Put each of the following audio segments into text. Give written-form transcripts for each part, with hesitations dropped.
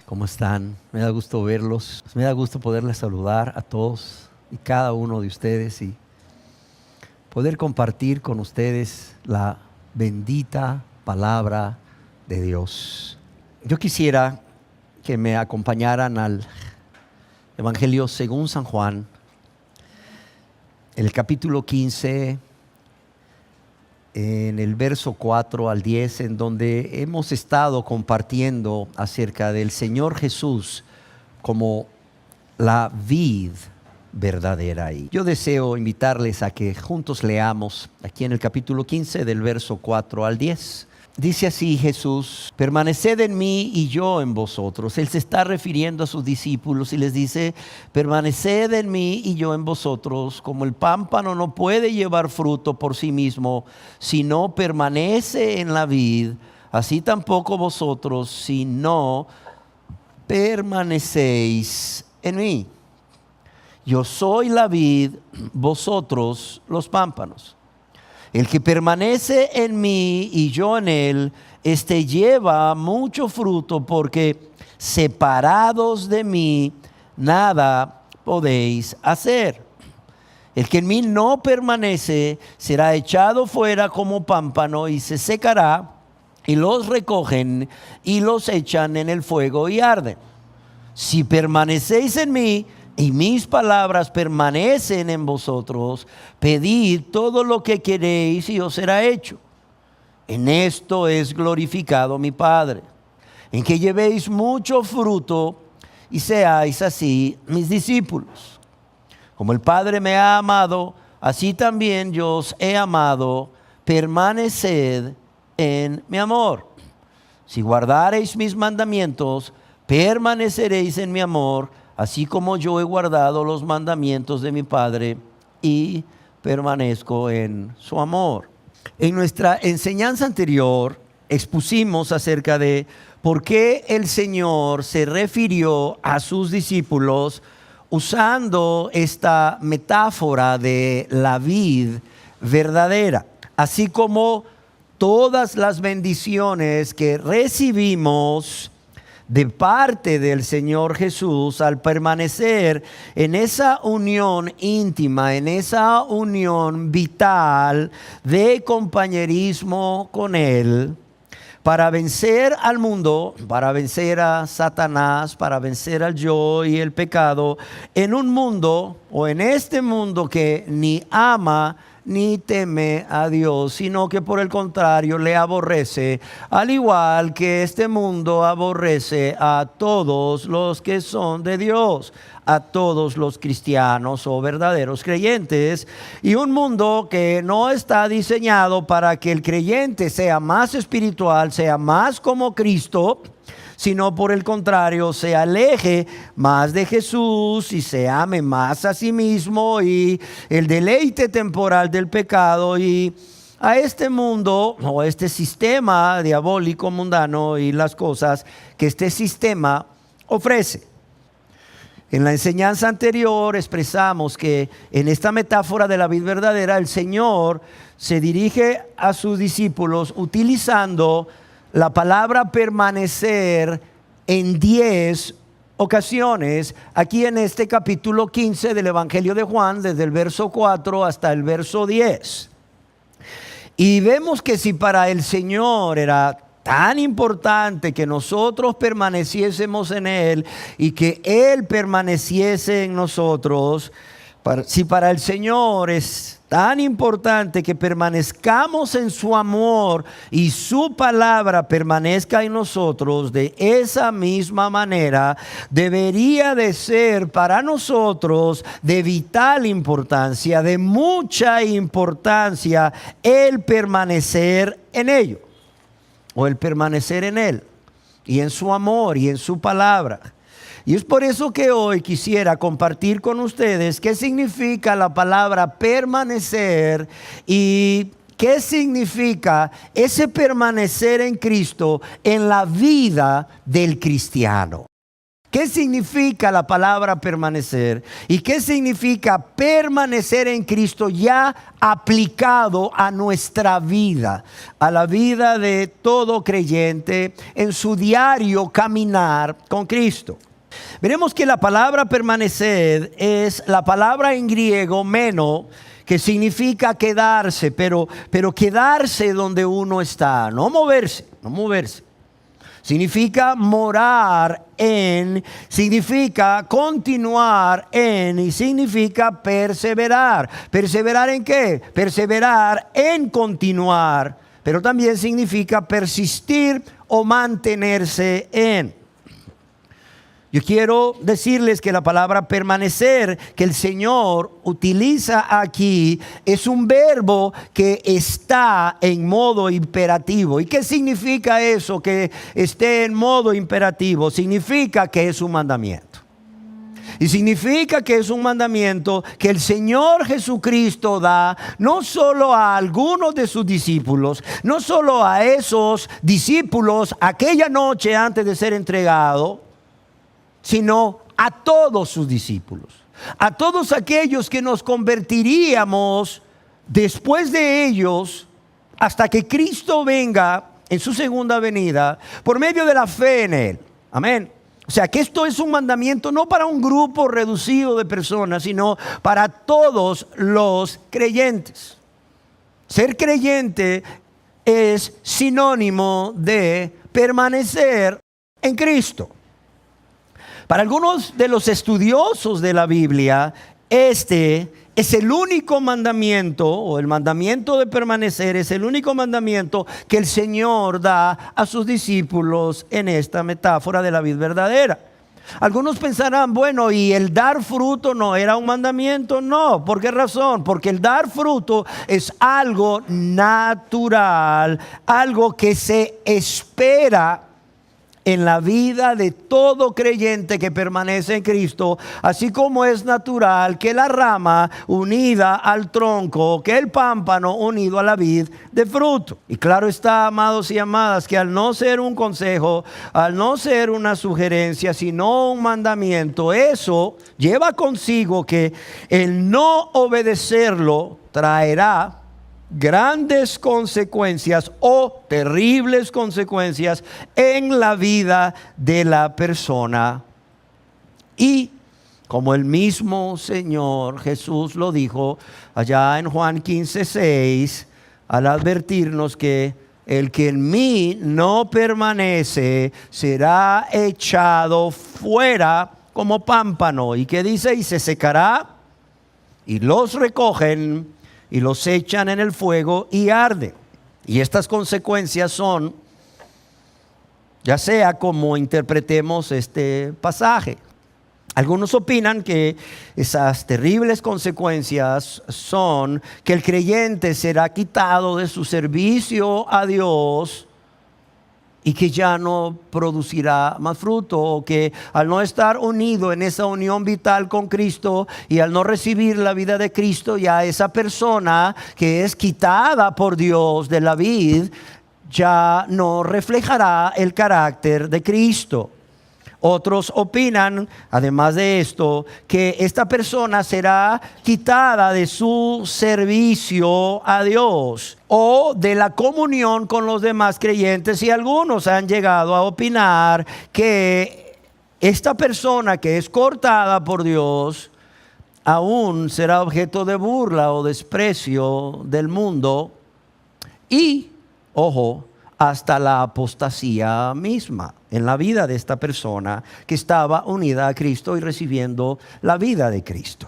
¿Cómo están? Me da gusto verlos. Me da gusto poderles saludar a todos y cada uno de ustedes y poder compartir con ustedes la bendita palabra de Dios. Yo quisiera que me acompañaran al Evangelio según San Juan, el capítulo 15, en el verso 4 al 10, en donde hemos estado compartiendo acerca del Señor Jesús como la vid verdadera. Y yo deseo invitarles a que juntos leamos aquí en el capítulo 15 del verso 4 al 10. Dice así Jesús: permaneced en mí y yo en vosotros. Él se está refiriendo a sus discípulos y les dice: permaneced en mí y yo en vosotros. Como el pámpano no puede llevar fruto por sí mismo si no permanece en la vid, así tampoco vosotros si no permanecéis en mí. Yo soy la vid, vosotros los pámpanos. El que permanece en mí y yo en él, este lleva mucho fruto, porque separados de mí nada podéis hacer. El que en mí no permanece será echado fuera como pámpano y se secará, y los recogen y los echan en el fuego y arden. Si permanecéis en mí y mis palabras permanecen en vosotros, pedid todo lo que queréis y os será hecho. En esto es glorificado mi Padre, en que llevéis mucho fruto y seáis así mis discípulos. Como el Padre me ha amado, así también yo os he amado. Permaneced en mi amor. Si guardareis mis mandamientos, permaneceréis en mi amor, así como yo he guardado los mandamientos de mi Padre y permanezco en su amor. En nuestra enseñanza anterior expusimos acerca de por qué el Señor se refirió a sus discípulos usando esta metáfora de la vid verdadera, así como todas las bendiciones que recibimos de parte del Señor Jesús al permanecer en esa unión íntima, en esa unión vital de compañerismo con Él, para vencer al mundo, para vencer a Satanás, para vencer al yo y el pecado, en un mundo o en este mundo que ni ama ni teme a Dios, sino que por el contrario le aborrece, al igual que este mundo aborrece a todos los que son de Dios, a todos los cristianos o verdaderos creyentes, y un mundo que no está diseñado para que el creyente sea más espiritual, sea más como Cristo, sino por el contrario se aleje más de Jesús y se ame más a sí mismo y el deleite temporal del pecado, y a este mundo o a este sistema diabólico mundano y las cosas que este sistema ofrece. En la enseñanza anterior expresamos que en esta metáfora de la vid verdadera el Señor se dirige a sus discípulos utilizando la palabra permanecer en 10 ocasiones, aquí en este capítulo 15 del Evangelio de Juan, desde el verso 4 hasta el verso 10. Y vemos que si para el Señor era tan importante que nosotros permaneciésemos en Él y que Él permaneciese en nosotros, si para el Señor es tan importante que permanezcamos en su amor y su palabra permanezca en nosotros, de esa misma manera debería de ser para nosotros de vital importancia, de mucha importancia, el permanecer en ello, o el permanecer en Él y en su amor y en su palabra. Y es por eso que hoy quisiera compartir con ustedes qué significa la palabra permanecer y qué significa ese permanecer en Cristo en la vida del cristiano. ¿Qué significa la palabra permanecer? ¿Y qué significa permanecer en Cristo ya aplicado a nuestra vida, a la vida de todo creyente en su diario caminar con Cristo? Veremos que la palabra permanecer es la palabra en griego meno, que significa quedarse, pero quedarse donde uno está, no moverse. Significa morar en, significa continuar en y significa perseverar. ¿Perseverar en qué? Perseverar en continuar, pero también significa persistir o mantenerse en. Yo quiero decirles que la palabra permanecer que el Señor utiliza aquí es un verbo que está en modo imperativo. ¿Y qué significa eso, que esté en modo imperativo? Significa que es un mandamiento. Y significa que es un mandamiento que el Señor Jesucristo da no solo a algunos de sus discípulos, no solo a esos discípulos aquella noche antes de ser entregado, sino a todos sus discípulos, a todos aquellos que nos convertiríamos después de ellos hasta que Cristo venga en su segunda venida por medio de la fe en Él. Amén. O sea que esto es un mandamiento no para un grupo reducido de personas, sino para todos los creyentes. Ser creyente es sinónimo de permanecer en Cristo. Para algunos de los estudiosos de la Biblia, este es el único mandamiento, o el mandamiento de permanecer, es el único mandamiento que el Señor da a sus discípulos en esta metáfora de la vid verdadera. Algunos pensarán, bueno, ¿y el dar fruto no era un mandamiento? No, ¿por qué razón? Porque el dar fruto es algo natural, algo que se espera en la vida de todo creyente que permanece en Cristo, así como es natural que la rama unida al tronco, que el pámpano unido a la vid de fruto. Y claro está, amados y amadas, que al no ser un consejo, al no ser una sugerencia, sino un mandamiento, eso lleva consigo que el no obedecerlo traerá grandes consecuencias o terribles consecuencias en la vida de la persona. Y como el mismo Señor Jesús lo dijo allá en Juan 15:6, al advertirnos que el que en mí no permanece será echado fuera como pámpano. ¿Y qué dice? Y se secará, y los recogen y los echan en el fuego y arde. Y estas consecuencias son, ya sea como interpretemos este pasaje. Algunos opinan que esas terribles consecuencias son que el creyente será quitado de su servicio a Dios y que ya no producirá más fruto, o que al no estar unido en esa unión vital con Cristo y al no recibir la vida de Cristo, ya esa persona que es quitada por Dios de la vid ya no reflejará el carácter de Cristo. Otros opinan, además de esto, que esta persona será quitada de su servicio a Dios o de la comunión con los demás creyentes, y algunos han llegado a opinar que esta persona que es cortada por Dios aún será objeto de burla o desprecio del mundo y, ojo, hasta la apostasía misma en la vida de esta persona que estaba unida a Cristo y recibiendo la vida de Cristo.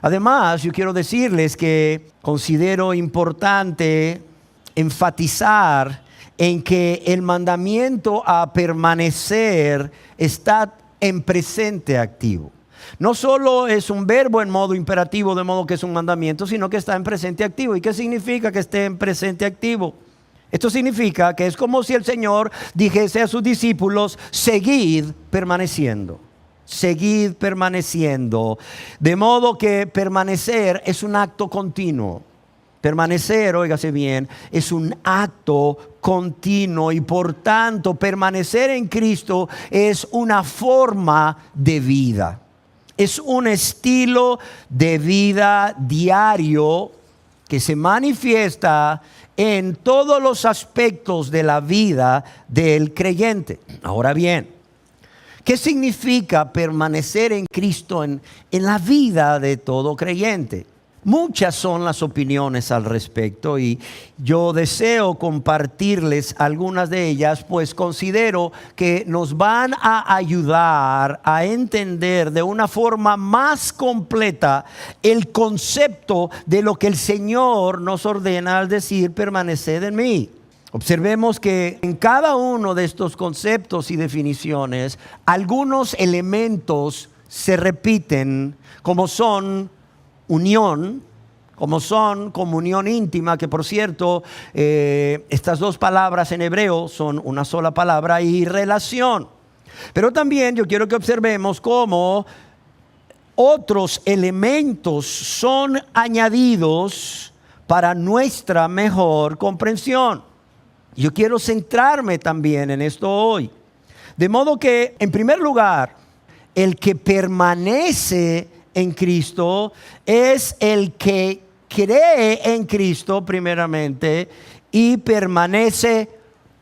Además, yo quiero decirles que considero importante enfatizar en que el mandamiento a permanecer está en presente activo. No solo es un verbo en modo imperativo, de modo que es un mandamiento, sino que está en presente activo. ¿Y qué significa que esté en presente activo? Esto significa que es como si el Señor dijese a sus discípulos: seguid permaneciendo, seguid permaneciendo. De modo que permanecer es un acto continuo. Permanecer, óigase bien, es un acto continuo y por tanto permanecer en Cristo es una forma de vida. Es un estilo de vida diario que se manifiesta en todos los aspectos de la vida del creyente. Ahora bien, ¿qué significa permanecer en Cristo en la vida de todo creyente? Muchas son las opiniones al respecto y yo deseo compartirles algunas de ellas, pues considero que nos van a ayudar a entender de una forma más completa el concepto de lo que el Señor nos ordena al decir permaneced en mí. Observemos que en cada uno de estos conceptos y definiciones, algunos elementos se repiten, como son unión, como son comunión íntima, que por cierto, estas dos palabras en hebreo son una sola palabra, y relación. Pero también yo quiero que observemos cómo otros elementos son añadidos para nuestra mejor comprensión. Yo quiero centrarme también en esto hoy. De modo que, en primer lugar, el que permanece en Cristo es el que cree en Cristo primeramente y permanece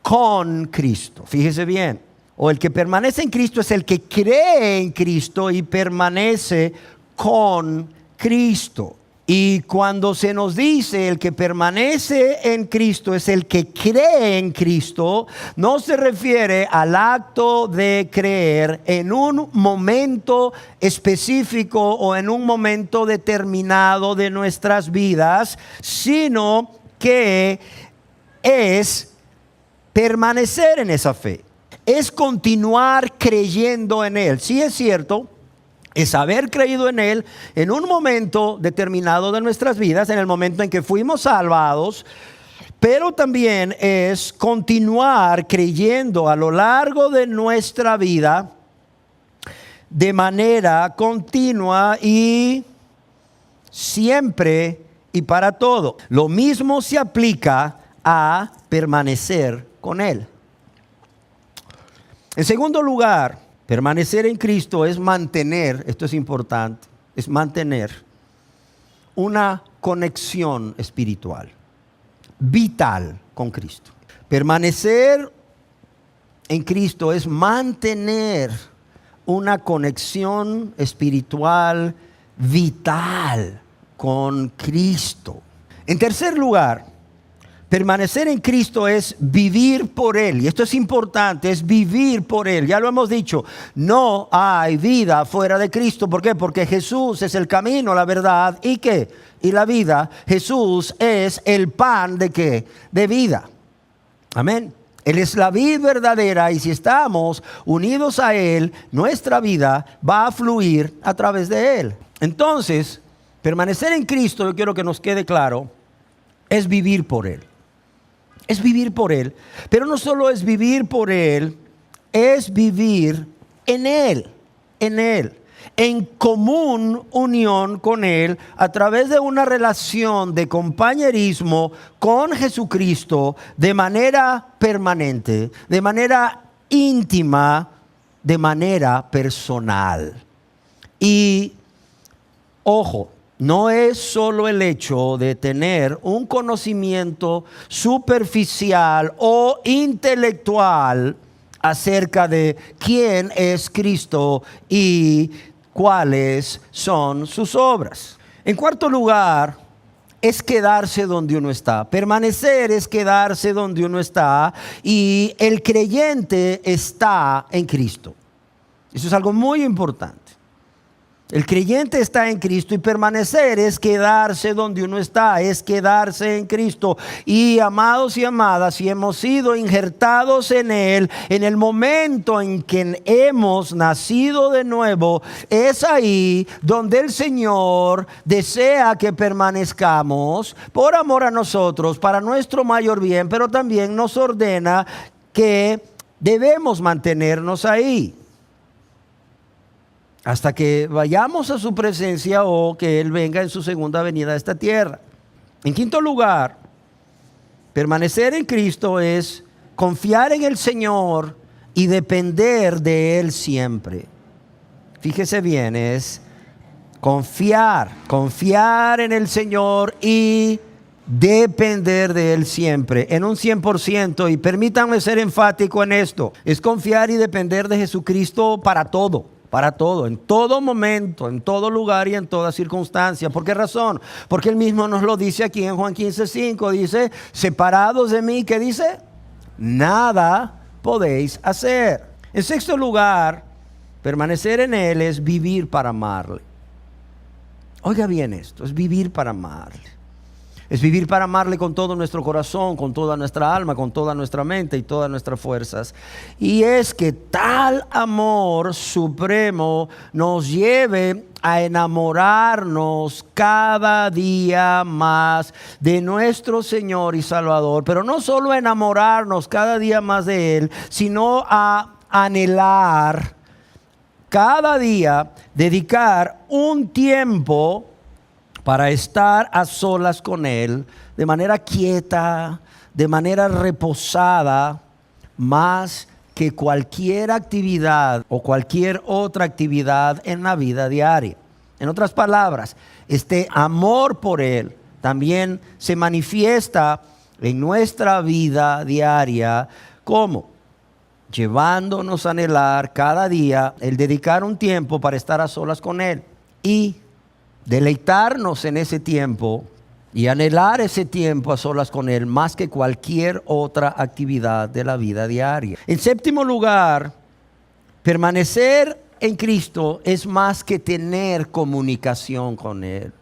con Cristo. Fíjese bien. O el que permanece en Cristo es el que cree en Cristo y permanece con Cristo. Y cuando se nos dice el que permanece en Cristo es el que cree en Cristo, no se refiere al acto de creer en un momento específico o en un momento determinado de nuestras vidas, sino que es permanecer en esa fe. Es continuar creyendo en Él. Sí es cierto. Es haber creído en Él en un momento determinado de nuestras vidas, en el momento en que fuimos salvados, pero también es continuar creyendo a lo largo de nuestra vida de manera continua y siempre y para todo. Lo mismo se aplica a permanecer con Él. En segundo lugar, permanecer en Cristo es mantener, esto es importante, es mantener una conexión espiritual, vital con Cristo. Permanecer en Cristo es mantener una conexión espiritual vital con Cristo. En tercer lugar, permanecer en Cristo es vivir por Él. Y esto es importante, es vivir por Él. Ya lo hemos dicho, no hay vida fuera de Cristo. ¿Por qué? Porque Jesús es el camino, la verdad y ¿qué? Y la vida. Jesús es el pan de ¿qué? De vida. Amén. Él es la vid verdadera y si estamos unidos a Él, nuestra vida va a fluir a través de Él. Entonces, permanecer en Cristo, yo quiero que nos quede claro, es vivir por Él. Es vivir por Él. Pero no solo es vivir por Él, es vivir en Él, en común unión con Él, a través de una relación de compañerismo con Jesucristo, de manera permanente, de manera íntima, de manera personal. Y, ojo, no es solo el hecho de tener un conocimiento superficial o intelectual acerca de quién es Cristo y cuáles son sus obras. En cuarto lugar, es quedarse donde uno está. Permanecer es quedarse donde uno está y el creyente está en Cristo. Eso es algo muy importante. El creyente está en Cristo y permanecer es quedarse donde uno está, es quedarse en Cristo. Y amados y amadas, si hemos sido injertados en Él, en el momento en que hemos nacido de nuevo, es ahí donde el Señor desea que permanezcamos por amor a nosotros, para nuestro mayor bien, pero también nos ordena que debemos mantenernos ahí hasta que vayamos a su presencia o que Él venga en su segunda venida a esta tierra. En quinto lugar, Permanecer en Cristo es confiar en el Señor y depender de Él siempre. Fíjese bien, es confiar en el Señor y depender de Él siempre, en un 100%. Y permítanme ser enfático en esto. Es confiar y depender de Jesucristo para todo, en todo momento, en todo lugar y en toda circunstancia. ¿Por qué razón? Porque Él mismo nos lo dice aquí en Juan 15:5. Dice, separados de mí, ¿qué dice? Nada podéis hacer. En sexto lugar, permanecer en Él es vivir para amarle. Oiga bien esto, es vivir para amarle. Es vivir para amarle con todo nuestro corazón, con toda nuestra alma, con toda nuestra mente y todas nuestras fuerzas. Y es que tal amor supremo nos lleve a enamorarnos cada día más de nuestro Señor y Salvador. Pero no solo a enamorarnos cada día más de Él, sino a anhelar cada día, dedicar un tiempo para estar a solas con Él, de manera quieta, de manera reposada, más que cualquier actividad o cualquier otra actividad en la vida diaria. En otras palabras, este amor por Él también se manifiesta en nuestra vida diaria. ¿Cómo? Llevándonos a anhelar cada día el dedicar un tiempo para estar a solas con Él y deleitarnos en ese tiempo y anhelar ese tiempo a solas con Él más que cualquier otra actividad de la vida diaria. En séptimo lugar, permanecer en Cristo es más que tener comunicación con Él.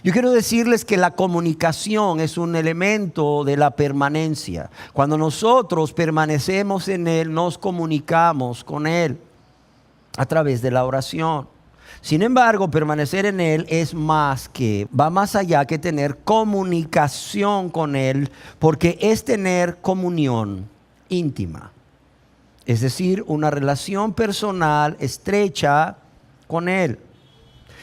Yo quiero decirles que la comunicación es un elemento de la permanencia. Cuando nosotros permanecemos en Él, nos comunicamos con Él a través de la oración. Sin embargo, permanecer en Él va más allá que tener comunicación con Él, porque es tener comunión íntima. Es decir, una relación personal estrecha con Él.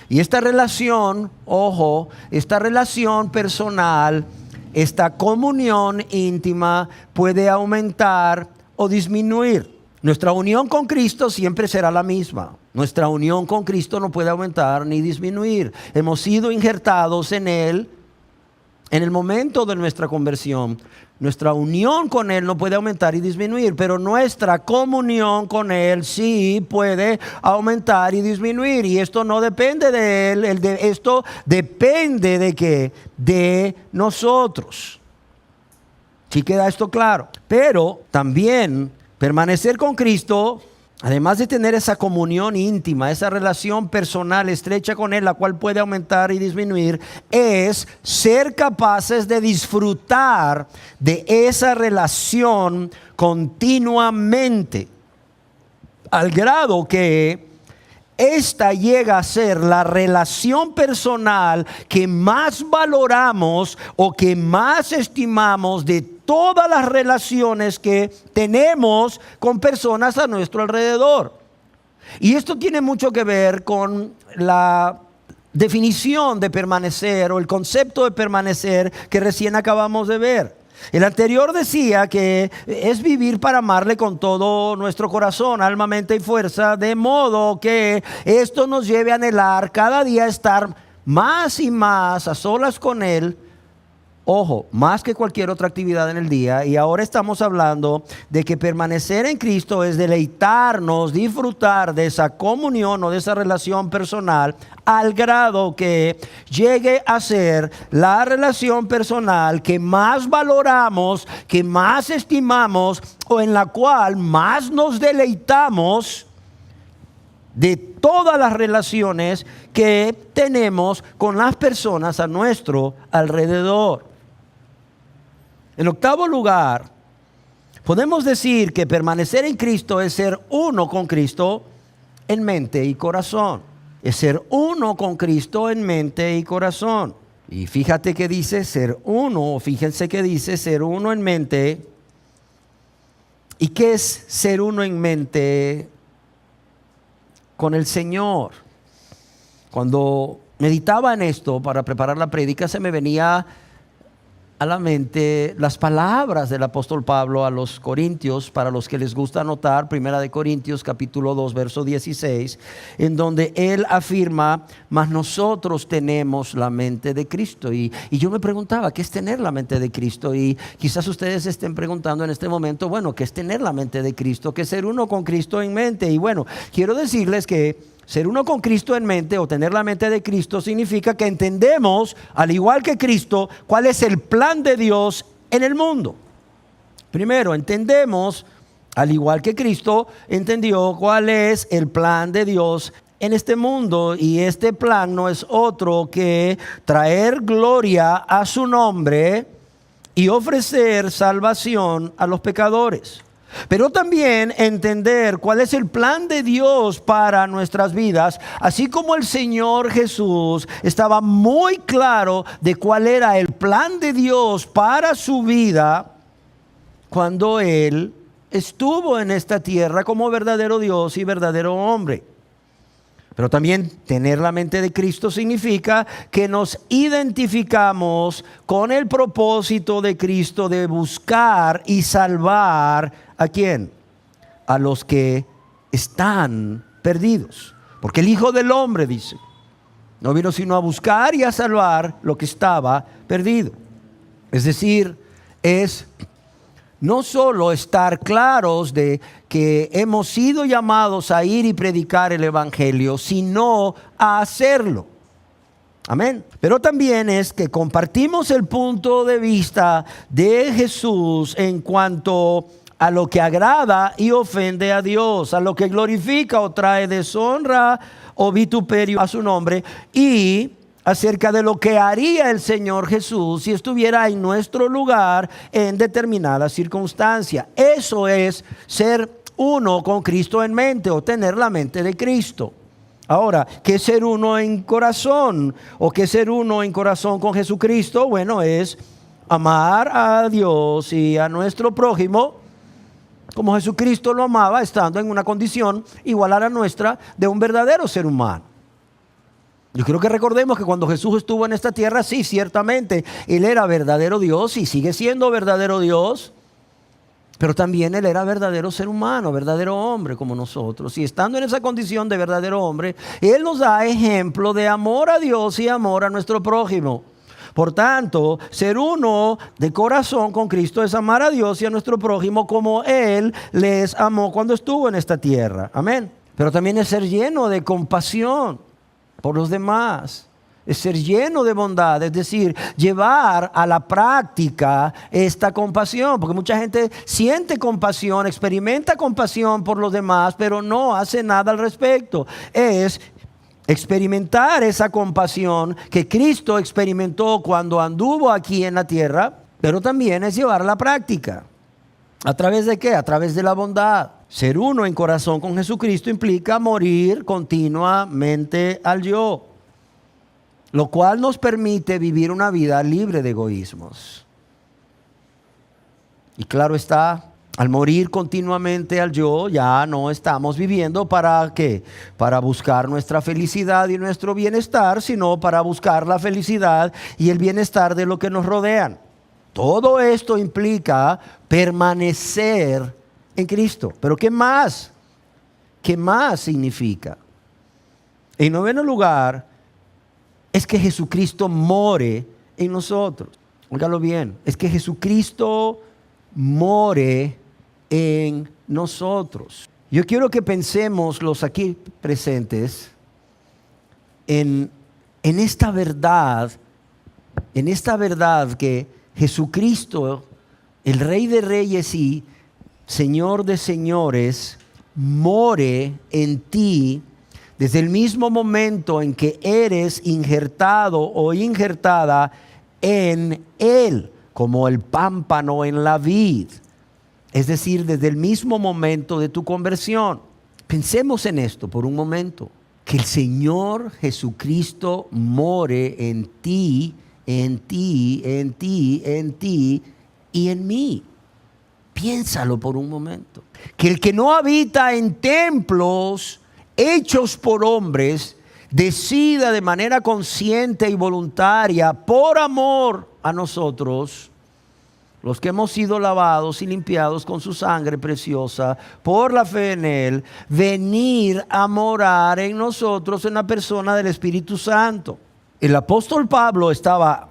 Y esta relación, ojo, esta relación personal, esta comunión íntima puede aumentar o disminuir. Nuestra unión con Cristo siempre será la misma. Nuestra unión con Cristo no puede aumentar ni disminuir. Hemos sido injertados en Él en el momento de nuestra conversión. Nuestra unión con Él no puede aumentar y disminuir, pero nuestra comunión con Él sí puede aumentar y disminuir. Y esto no depende de Él, esto depende de ¿qué? De nosotros. ¿Sí queda esto claro? Pero también permanecer con Cristo, además de tener esa comunión íntima, esa relación personal estrecha con Él, la cual puede aumentar y disminuir, es ser capaces de disfrutar de esa relación continuamente, al grado que esta llega a ser la relación personal que más valoramos o que más estimamos de todas las relaciones que tenemos con personas a nuestro alrededor. Y esto tiene mucho que ver con la definición de permanecer o el concepto de permanecer que recién acabamos de ver. El anterior decía que es vivir para amarle con todo nuestro corazón, alma, mente y fuerza, de modo que esto nos lleve a anhelar cada día estar más y más a solas con Él. Ojo, más que cualquier otra actividad en el día. Y ahora estamos hablando de que permanecer en Cristo es deleitarnos, disfrutar de esa comunión o de esa relación personal al grado que llegue a ser la relación personal que más valoramos, que más estimamos o en la cual más nos deleitamos de todas las relaciones que tenemos con las personas a nuestro alrededor. En octavo lugar, podemos decir que permanecer en Cristo es ser uno con Cristo en mente y corazón. Es ser uno con Cristo en mente y corazón. Y fíjate que dice ser uno, fíjense que dice ser uno en mente. ¿Y qué es ser uno en mente con el Señor? Cuando meditaba en esto para preparar la prédica, se me venía a la mente las palabras del apóstol Pablo a los Corintios, para los que les gusta anotar, 1 Corintios capítulo 2, verso 16, en donde él afirma: mas nosotros tenemos la mente de Cristo. Y yo me preguntaba, ¿qué es tener la mente de Cristo? Y quizás ustedes estén preguntando en este momento, bueno, ¿qué es tener la mente de Cristo? ¿Qué es ser uno con Cristo en mente? Y bueno, quiero decirles que ser uno con Cristo en mente, o tener la mente de Cristo, significa que entendemos, al igual que Cristo, cuál es el plan de Dios en el mundo. Primero, entendemos, al igual que Cristo entendió, cuál es el plan de Dios en este mundo. Y este plan no es otro que traer gloria a su nombre y ofrecer salvación a los pecadores. Pero también entender cuál es el plan de Dios para nuestras vidas, así como el Señor Jesús estaba muy claro de cuál era el plan de Dios para su vida cuando Él estuvo en esta tierra como verdadero Dios y verdadero hombre. Pero también tener la mente de Cristo significa que nos identificamos con el propósito de Cristo de buscar y salvar ¿a quién? A los que están perdidos. Porque el Hijo del Hombre, dice, no vino sino a buscar y a salvar lo que estaba perdido. Es decir, es no solo estar claros de que hemos sido llamados a ir y predicar el Evangelio, sino a hacerlo. Amén. Pero también es que compartimos el punto de vista de Jesús en cuanto a lo que agrada y ofende a Dios, a lo que glorifica o trae deshonra o vituperio a su nombre, y acerca de lo que haría el Señor Jesús si estuviera en nuestro lugar en determinada circunstancia. Eso es ser uno con Cristo en mente, o tener la mente de Cristo. Ahora, ¿qué es ser uno en corazón? ¿O qué es ser uno en corazón con Jesucristo? Bueno, es amar a Dios y a nuestro prójimo como Jesucristo lo amaba, estando en una condición igual a la nuestra de un verdadero ser humano. Yo quiero que recordemos que cuando Jesús estuvo en esta tierra, sí, ciertamente, Él era verdadero Dios y sigue siendo verdadero Dios, pero también Él era verdadero ser humano, verdadero hombre como nosotros. Y estando en esa condición de verdadero hombre, Él nos da ejemplo de amor a Dios y amor a nuestro prójimo. Por tanto, ser uno de corazón con Cristo es amar a Dios y a nuestro prójimo como Él les amó cuando estuvo en esta tierra. Amén. Pero también es ser lleno de compasión por los demás. Es ser lleno de bondad, es decir, llevar a la práctica esta compasión. Porque mucha gente siente compasión, experimenta compasión por los demás, pero no hace nada al respecto. Es experimentar esa compasión que Cristo experimentó cuando anduvo aquí en la tierra, pero también es llevar a la práctica. ¿A través de qué? A través de la bondad. Ser uno en corazón con Jesucristo implica morir continuamente al yo, lo cual nos permite vivir una vida libre de egoísmos. Y claro está, al morir continuamente al yo, ya no estamos viviendo para ¿qué? Para buscar nuestra felicidad y nuestro bienestar, sino para buscar la felicidad y el bienestar de los que nos rodean. Todo esto implica permanecer en Cristo. Pero ¿qué más? ¿Qué más significa? En noveno lugar, es que Jesucristo more en nosotros. Óigalo bien, es que Jesucristo more en nosotros. Yo quiero que pensemos los aquí presentes en esta verdad que Jesucristo, el Rey de Reyes y Señor de Señores, more en ti desde el mismo momento en que eres injertado o injertada en Él, como el pámpano en la vid. Es decir, desde el mismo momento de tu conversión. Pensemos en esto por un momento. Que el Señor Jesucristo more en ti, en ti, en ti, en ti y en mí. Piénsalo por un momento. Que el que no habita en templos hechos por hombres decida de manera consciente y voluntaria, por amor a nosotros, los que hemos sido lavados y limpiados con su sangre preciosa por la fe en Él, venir a morar en nosotros en la persona del Espíritu Santo. El apóstol Pablo estaba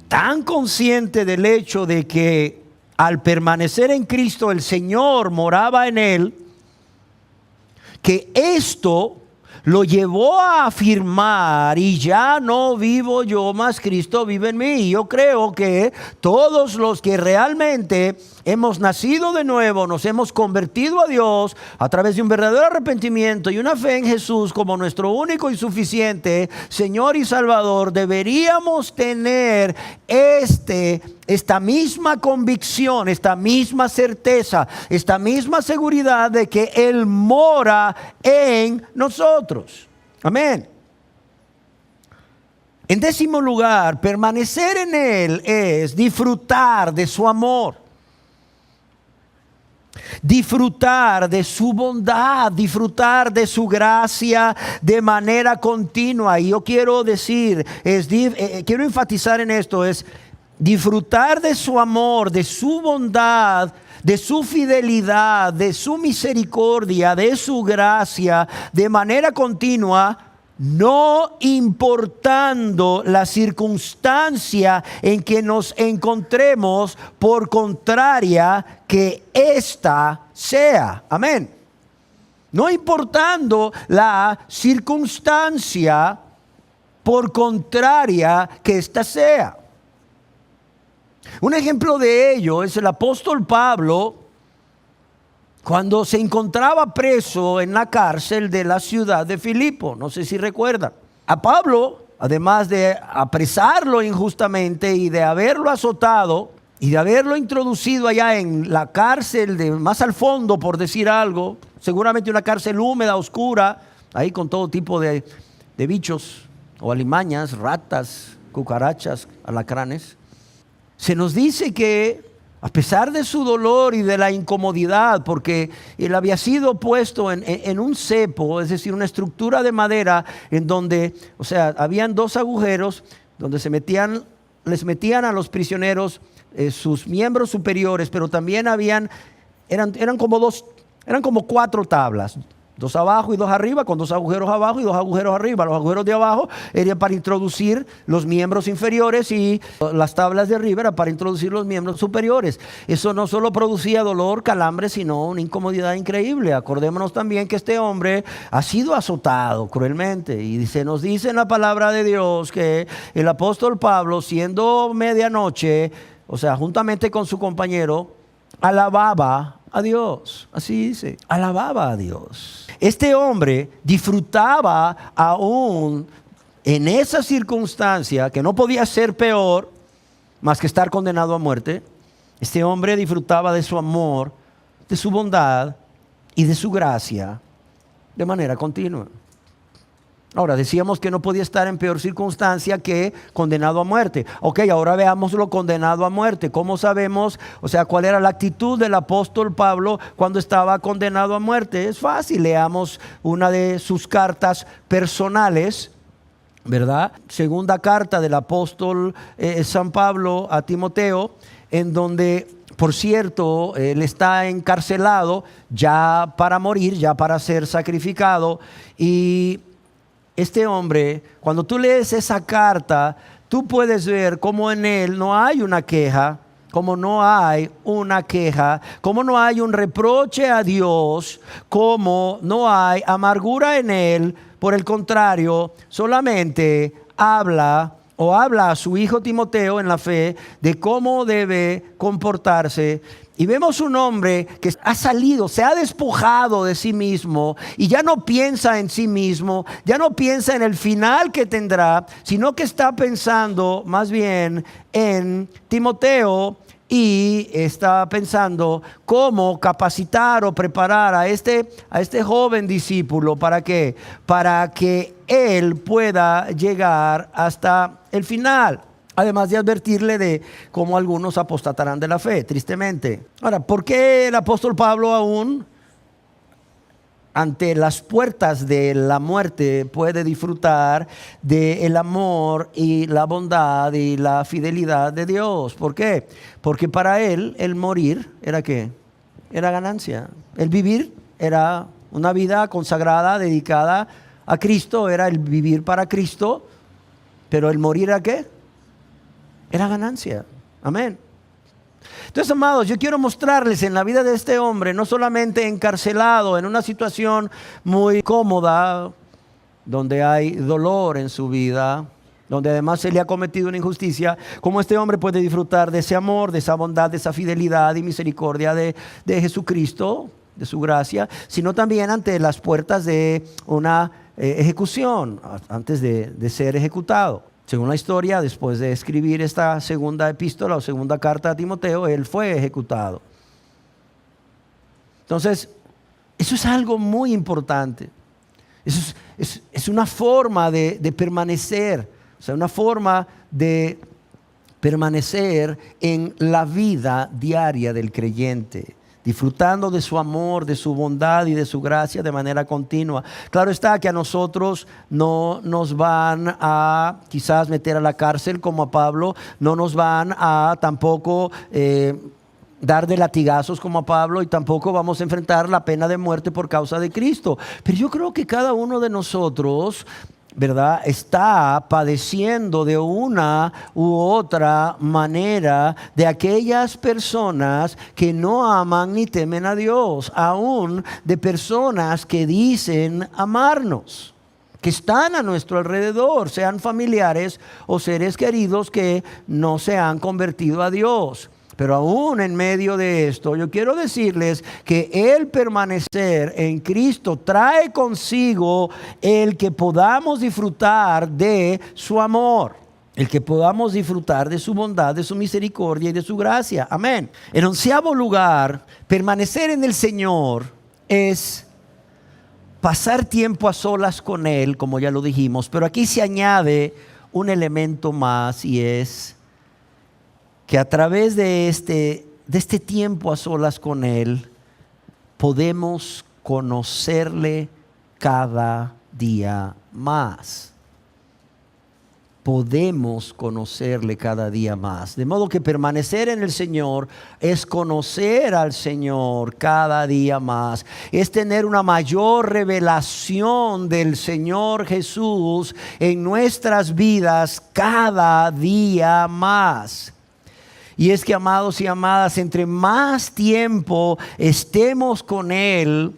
tan consciente del hecho de que al permanecer en Cristo el Señor moraba en Él, que esto lo llevó a afirmar: y ya no vivo yo, mas Cristo vive en mí. Y yo creo que todos los que realmente hemos nacido de nuevo, nos hemos convertido a Dios a través de un verdadero arrepentimiento y una fe en Jesús como nuestro único y suficiente Señor y Salvador, deberíamos tener esta misma convicción, esta misma certeza, esta misma seguridad de que Él mora en nosotros. Amén. En décimo lugar, permanecer en Él es disfrutar de su amor. Disfrutar de su bondad, disfrutar de su gracia de manera continua. Y yo quiero decir, quiero enfatizar en esto, es disfrutar de su amor, de su bondad, de su fidelidad, de su misericordia, de su gracia de manera continua, no importando la circunstancia en que nos encontremos, por contraria que ésta sea. Amén. No importando la circunstancia, por contraria que ésta sea. Un ejemplo de ello es el apóstol Pablo, cuando se encontraba preso en la cárcel de la ciudad de Filipo. No sé si recuerdan. A Pablo, además de apresarlo injustamente y de haberlo azotado y de haberlo introducido allá en la cárcel de más al fondo, por decir algo, seguramente una cárcel húmeda, oscura, ahí con todo tipo de bichos o alimañas, ratas, cucarachas, alacranes. Se nos dice que a pesar de su dolor y de la incomodidad, porque él había sido puesto en un cepo, es decir, una estructura de madera en donde, o sea, habían dos agujeros donde les metían a los prisioneros sus miembros superiores, pero también eran como cuatro tablas. Dos abajo y dos arriba, con dos agujeros abajo y dos agujeros arriba. Los agujeros de abajo eran para introducir los miembros inferiores y las tablas de arriba eran para introducir los miembros superiores. Eso no solo producía dolor, calambre, sino una incomodidad increíble. Acordémonos también que este hombre ha sido azotado cruelmente. Y se nos dice en la palabra de Dios que el apóstol Pablo, siendo medianoche, o sea, juntamente con su compañero, alababa a Dios. Así dice, alababa a Dios. Este hombre disfrutaba aún en esa circunstancia, que no podía ser peor más que estar condenado a muerte. Este hombre disfrutaba de su amor, de su bondad y de su gracia de manera continua. Ahora, decíamos que no podía estar en peor circunstancia que condenado a muerte. Ok, ahora veámoslo condenado a muerte. ¿Cómo sabemos? O sea, ¿cuál era la actitud del apóstol Pablo cuando estaba condenado a muerte? Es fácil, leamos una de sus cartas personales, ¿verdad? Segunda carta del apóstol San Pablo a Timoteo, en donde, por cierto, él está encarcelado ya para morir, ya para ser sacrificado. Y este hombre, cuando tú lees esa carta, tú puedes ver cómo en él no hay una queja, como no hay una queja, como no hay un reproche a Dios, como no hay amargura en él. Por el contrario, solamente habla a su hijo Timoteo en la fe de cómo debe comportarse. Y vemos un hombre que ha salido, se ha despojado de sí mismo y ya no piensa en sí mismo, ya no piensa en el final que tendrá, sino que está pensando más bien en Timoteo y está pensando cómo capacitar o preparar a este joven discípulo. ¿Para qué? Para que él pueda llegar hasta el final. Además de advertirle de cómo algunos apostatarán de la fe, tristemente. Ahora, ¿por qué el apóstol Pablo aún ante las puertas de la muerte puede disfrutar del amor y la bondad y la fidelidad de Dios. ¿Por qué? Porque para él el morir era ¿qué? Era ganancia. El vivir era una vida consagrada, dedicada a Cristo, era el vivir para Cristo, pero el morir era ¿qué? Era ganancia. Amén. Entonces, amados, yo quiero mostrarles en la vida de este hombre, no solamente encarcelado en una situación muy cómoda, donde hay dolor en su vida, donde además se le ha cometido una injusticia, cómo este hombre puede disfrutar de ese amor, de esa bondad, de esa fidelidad y misericordia de Jesucristo, de su gracia, sino también ante las puertas de una ejecución, antes de ser ejecutado. Según la historia, después de escribir esta segunda epístola o segunda carta a Timoteo, él fue ejecutado. Entonces, eso es algo muy importante. Eso es una forma de permanecer, o sea, una forma de permanecer en la vida diaria del creyente, disfrutando de su amor, de su bondad y de su gracia de manera continua. Claro está que a nosotros no nos van a quizás meter a la cárcel como a Pablo, no nos van a tampoco dar de latigazos como a Pablo, y tampoco vamos a enfrentar la pena de muerte por causa de Cristo. Pero yo creo que cada uno de nosotros, ¿verdad?, está padeciendo de una u otra manera de aquellas personas que no aman ni temen a Dios, aún de personas que dicen amarnos, que están a nuestro alrededor, sean familiares o seres queridos que no se han convertido a Dios. Pero aún en medio de esto, yo quiero decirles que el permanecer en Cristo trae consigo el que podamos disfrutar de su amor, el que podamos disfrutar de su bondad, de su misericordia y de su gracia. Amén. En 11º lugar, permanecer en el Señor es pasar tiempo a solas con Él, como ya lo dijimos. Pero aquí se añade un elemento más, y es que a través de este tiempo a solas con Él, podemos conocerle cada día más. Podemos conocerle cada día más. De modo que permanecer en el Señor es conocer al Señor cada día más. Es tener una mayor revelación del Señor Jesús en nuestras vidas cada día más. Y es que, amados y amadas, entre más tiempo estemos con Él,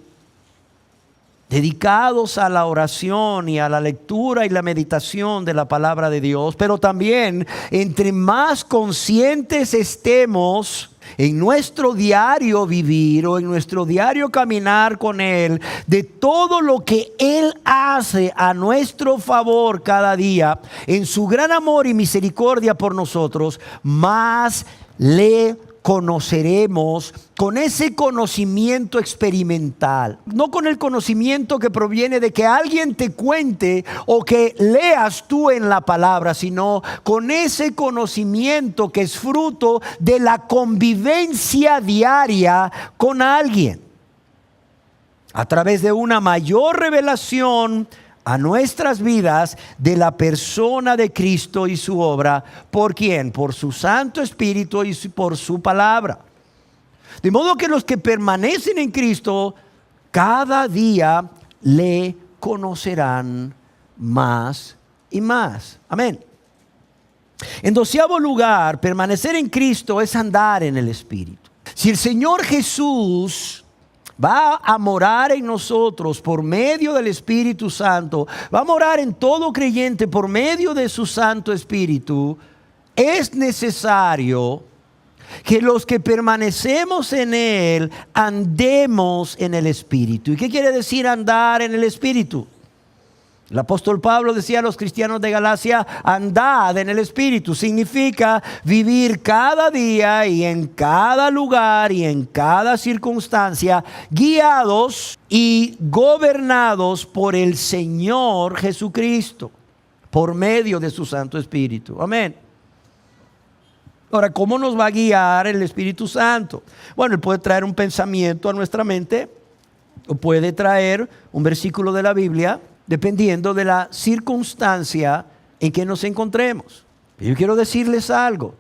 dedicados a la oración y a la lectura y la meditación de la palabra de Dios, pero también entre más conscientes estemos en nuestro diario vivir o en nuestro diario caminar con Él, de todo lo que Él hace a nuestro favor cada día, en su gran amor y misericordia por nosotros, más le conoceremos con ese conocimiento experimental, no con el conocimiento que proviene de que alguien te cuente o que leas tú en la palabra, sino con ese conocimiento que es fruto de la convivencia diaria con alguien, a través de una mayor revelación a nuestras vidas de la persona de Cristo y su obra. ¿Por quién? Por su Santo Espíritu y por su palabra. De modo que los que permanecen en Cristo cada día le conocerán más y más. Amén. En 12º lugar, permanecer en Cristo es andar en el Espíritu. Si el Señor Jesús va a morar en nosotros por medio del Espíritu Santo, va a morar en todo creyente por medio de su Santo Espíritu, es necesario que los que permanecemos en Él andemos en el Espíritu. ¿Y qué quiere decir andar en el Espíritu? El apóstol Pablo decía a los cristianos de Galacia: andad en el Espíritu. Significa vivir cada día y en cada lugar y en cada circunstancia guiados y gobernados por el Señor Jesucristo, por medio de su Santo Espíritu. Amén. Ahora, ¿cómo nos va a guiar el Espíritu Santo? Bueno, Él puede traer un pensamiento a nuestra mente o puede traer un versículo de la Biblia, dependiendo de la circunstancia en que nos encontremos. Yo quiero decirles algo.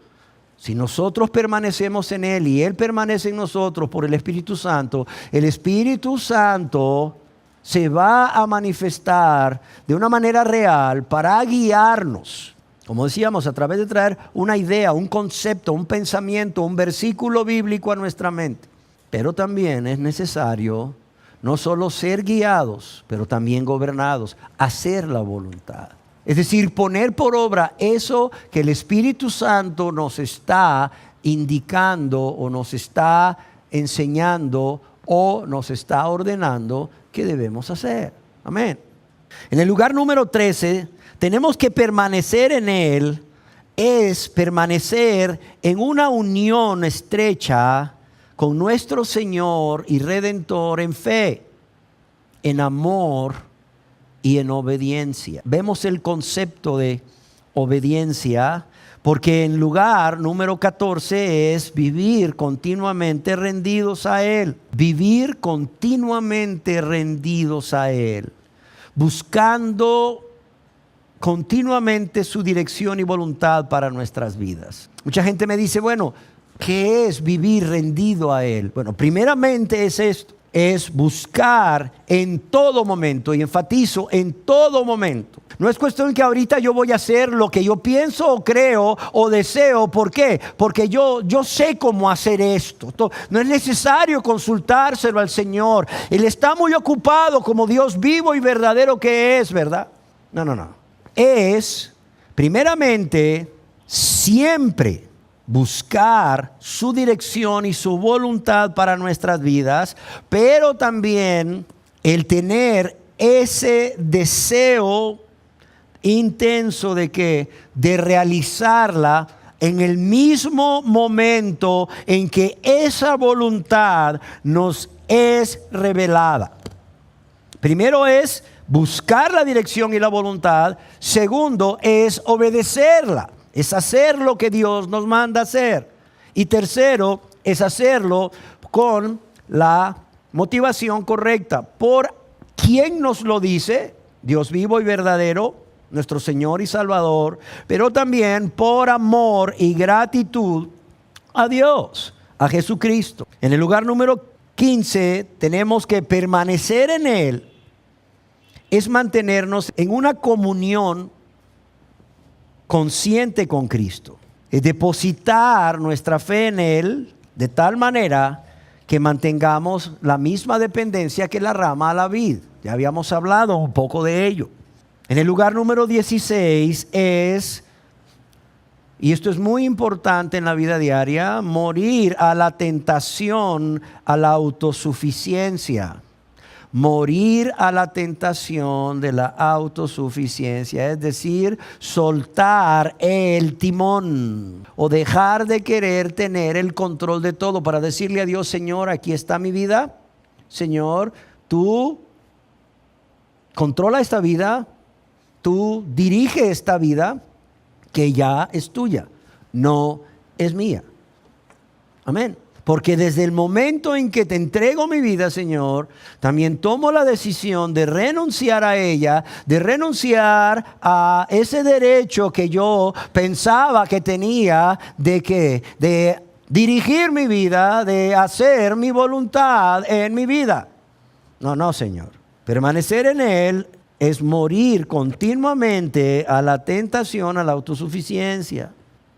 Si nosotros permanecemos en Él y Él permanece en nosotros por el Espíritu Santo se va a manifestar de una manera real para guiarnos. Como decíamos, a través de traer una idea, un concepto, un pensamiento, un versículo bíblico a nuestra mente. Pero también es necesario no solo ser guiados, pero también gobernados, hacer la voluntad. Es decir, poner por obra eso que el Espíritu Santo nos está indicando o nos está enseñando o nos está ordenando que debemos hacer. Amén. En el lugar número 13, tenemos que permanecer en Él, es permanecer en una unión estrecha con nuestro Señor y Redentor en fe, en amor y en obediencia. Vemos el concepto de obediencia porque en lugar número 14 es vivir continuamente rendidos a Él. Vivir continuamente rendidos a Él. Buscando continuamente su dirección y voluntad para nuestras vidas. Mucha gente me dice, bueno, ¿qué es vivir rendido a Él? Bueno, primeramente es esto. Es buscar en todo momento, y enfatizo en todo momento. No es cuestión que ahorita yo voy a hacer lo que yo pienso o creo o deseo. ¿Por qué? Porque yo sé cómo hacer esto. No es necesario consultárselo al Señor. Él está muy ocupado como Dios vivo y verdadero que es, ¿verdad? No. Es, primeramente, siempre buscar su dirección y su voluntad para nuestras vidas, pero también el tener ese deseo intenso de realizarla en el mismo momento en que esa voluntad nos es revelada. Primero es buscar la dirección y la voluntad. Segundo es obedecerla. Es hacer lo que Dios nos manda hacer. Y tercero, es hacerlo con la motivación correcta. ¿Por quién nos lo dice? Dios vivo y verdadero, nuestro Señor y Salvador, pero también por amor y gratitud a Dios, a Jesucristo. En el lugar número 15, tenemos que permanecer en Él. Es mantenernos en una comunión consciente con Cristo, es depositar nuestra fe en Él de tal manera que mantengamos la misma dependencia que la rama a la vid. Ya habíamos hablado un poco de ello. En el lugar número 16 es, y esto es muy importante en la vida diaria, morir a la tentación, a la autosuficiencia. Morir a la tentación de la autosuficiencia, es decir, soltar el timón o dejar de querer tener el control de todo para decirle a Dios, Señor, aquí está mi vida, Señor, tú controla esta vida, tú dirige esta vida que ya es tuya, no es mía. Amén. Porque desde el momento en que te entrego mi vida, Señor, también tomo la decisión de renunciar a ella, de renunciar a ese derecho que yo pensaba que tenía de dirigir mi vida, de hacer mi voluntad en mi vida. No, Señor. Permanecer en Él es morir continuamente a la tentación, a la autosuficiencia.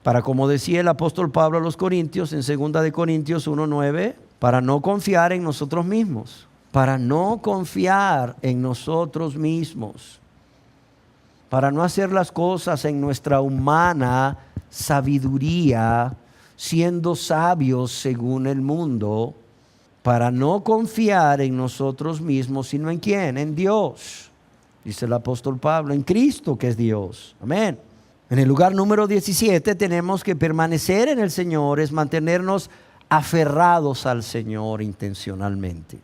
Para, como decía el apóstol Pablo a los Corintios, en 2 de Corintios 1:9, para no confiar en nosotros mismos. Para no confiar en nosotros mismos. Para no hacer las cosas en nuestra humana sabiduría, siendo sabios según el mundo. Para no confiar en nosotros mismos, sino en ¿quién? En Dios. Dice el apóstol Pablo, en Cristo que es Dios. Amén. En el lugar número 17 tenemos que permanecer en el Señor, es mantenernos aferrados al Señor intencionalmente.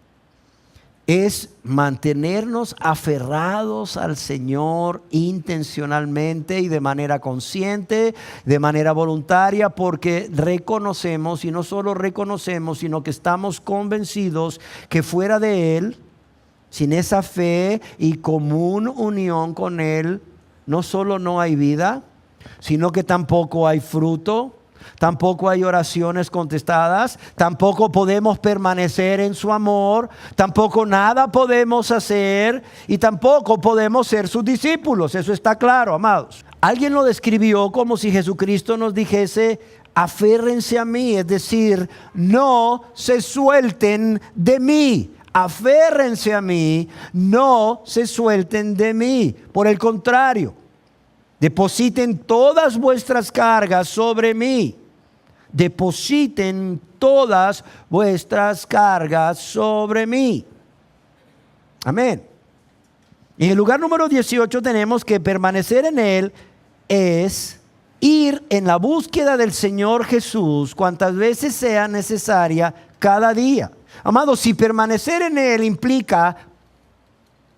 es mantenernos aferrados al Señor intencionalmente y de manera consciente, de manera voluntaria, porque reconocemos, y no solo reconocemos, sino que estamos convencidos que fuera de Él, sin esa fe y común unión con Él, no solo no hay vida, sino que tampoco hay fruto. Tampoco hay oraciones contestadas, tampoco podemos permanecer en su amor, tampoco nada podemos hacer y tampoco podemos ser sus discípulos. Eso está claro, amados. Alguien lo describió como si Jesucristo nos dijese: aférrense a mí, es decir, no se suelten de mí. Aférrense a mí, no se suelten de mí. Por el contrario, depositen todas vuestras cargas sobre mí. Depositen todas vuestras cargas sobre mí. Amén. En el lugar número 18 tenemos que permanecer en Él es ir en la búsqueda del Señor Jesús cuantas veces sea necesaria cada día. Amados, si permanecer en Él implica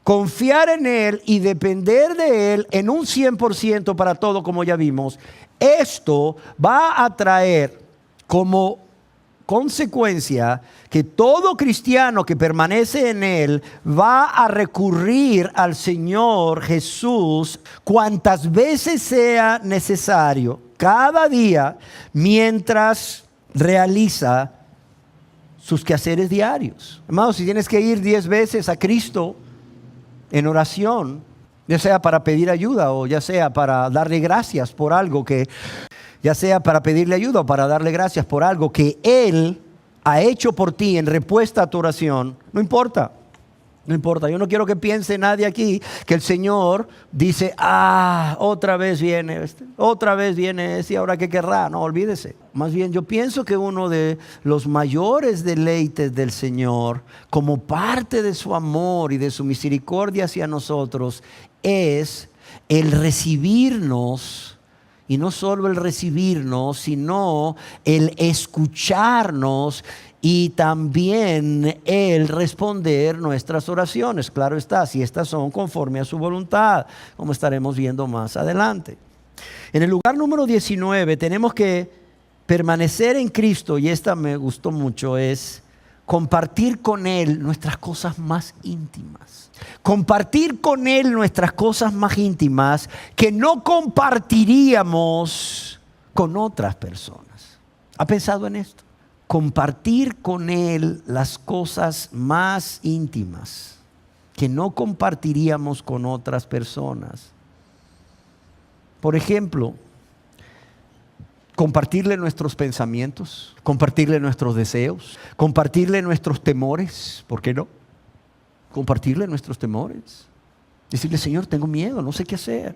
confiar en Él y depender de Él en un 100% para todo, como ya vimos, esto va a traer como consecuencia que todo cristiano que permanece en Él va a recurrir al Señor Jesús cuantas veces sea necesario cada día mientras realiza sus quehaceres diarios. Hermanos, si tienes que ir 10 veces a Cristo en oración, ya sea para pedir ayuda o ya sea para darle gracias por algo que, ya sea para pedirle ayuda o para darle gracias por algo que Él ha hecho por ti en respuesta a tu oración, no importa. No importa, yo no quiero que piense nadie aquí que el Señor dice: otra vez viene ese, ahora qué querrá. No, olvídese. Más bien yo pienso que uno de los mayores deleites del Señor, como parte de su amor y de su misericordia hacia nosotros, es el recibirnos. Y no solo el recibirnos, sino el escucharnos y también el responder nuestras oraciones. Claro está, si estas son conforme a su voluntad, como estaremos viendo más adelante. En el lugar número 19 tenemos que permanecer en Cristo, y esta me gustó mucho, es compartir con Él nuestras cosas más íntimas. Compartir con Él nuestras cosas más íntimas que no compartiríamos con otras personas. ¿Ha pensado en esto? Compartir con Él las cosas más íntimas que no compartiríamos con otras personas. Por ejemplo, compartirle nuestros pensamientos, compartirle nuestros deseos, compartirle nuestros temores, ¿por qué no? Compartirle nuestros temores. Decirle: Señor, tengo miedo, no sé qué hacer.